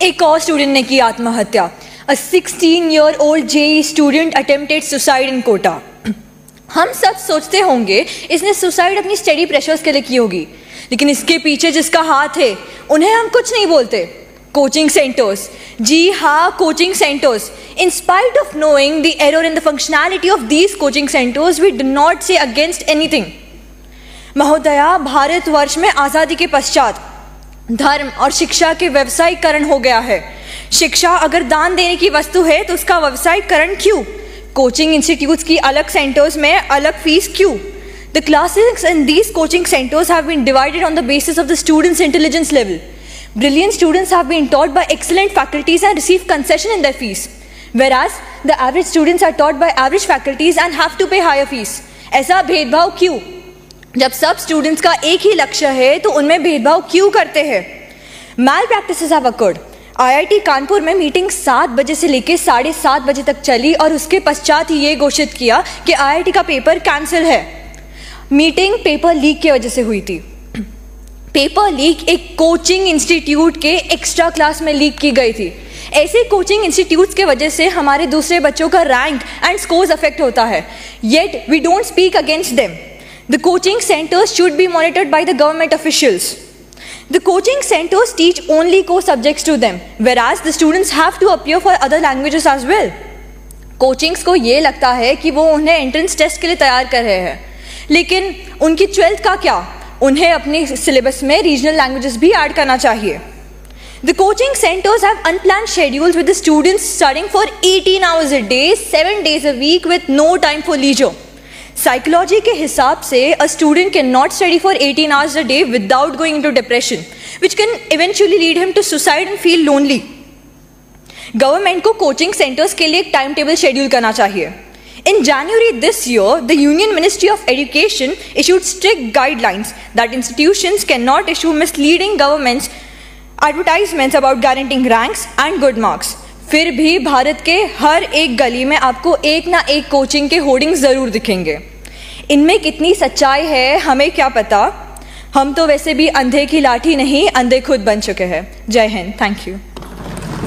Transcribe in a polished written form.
एक और स्टूडेंट ने की आत्महत्या। A 16-year-old JEE student attempted suicide in Kota. हम सब सोचते होंगे इसने सुसाइड अपनी स्टडी प्रेशर्स के लिए की होगी, लेकिन इसके पीछे जिसका हाथ है उन्हें हम कुछ नहीं बोलते। कोचिंग सेंटर्स, जी हाँ, coaching centres. In spite of knowing the error in the functionality of these coaching centers, we do not say against anything। महोदया, भारतवर्ष में आज़ादी के पश्चात धर्म और शिक्षा के व्यवसायीकरण हो गया है। शिक्षा अगर दान देने की वस्तु है तो उसका व्यवसायीकरण क्यों? कोचिंग इंस्टीट्यूट्स की अलग सेंटर्स में अलग फीस क्यों? The classes in these coaching centers have been divided on the basis of the students' intelligence level। Brilliant students have been taught by excellent faculties and receive concession in their fees, whereas the average students are taught by average faculties and have to pay higher fees। ऐसा भेदभाव क्यों? जब सब students का एक ही लक्ष्य है तो उनमें भेदभाव क्यों करते हैं? Mal practices have occurred. IIT Kanpur में मीटिंग 7 बजे से लेकर 7:30 बजे तक चली और उसके पश्चात ही ये घोषित किया कि IIT का पेपर कैंसिल है। मीटिंग पेपर लीक की वजह से हुई थी। पेपर लीक एक कोचिंग इंस्टीट्यूट के एक्स्ट्रा क्लास में लीक की गई थी। ऐसे कोचिंग इंस्टीट्यूट्स के वजह से हमारे दूसरे बच्चों का रैंक एंड स्कोर्स अफेक्ट होता है, yet we don't speak against them. The coaching centers should be monitored by the government officials। The coaching centers teach only core subjects to them, whereas the students have to appear for other languages as well। Coachings को ये लगता है कि वो उन्हें entrance test के लिए तैयार कर रहे हैं, लेकिन उनकी 12th का क्या? उन्हें अपने सिलेबस में रीजनल लैंग्वेजेस भी ऐड करना चाहिए। The coaching centers have unplanned schedules with the students studying for 18 hours a day, 7 days a week with no time for leisure। Psychology के हिसाब से a student cannot study for 18 hours a day without going into depression, which can eventually lead him to suicide and feel lonely। Government को coaching centres के लिए एक time table schedule करना चाहिए। In January this year, the Union Ministry of Education issued strict guidelines that institutions cannot issue misleading governments advertisements about guaranteeing ranks and good marks। फिर भी भारत के हर एक गली में आपको एक ना एक कोचिंग के होर्डिंग्स जरूर दिखेंगे। इनमें कितनी सच्चाई है हमें क्या पता, हम तो वैसे भी अंधे की लाठी नहीं, अंधे खुद बन चुके हैं। जय हिंद, थैंक यू।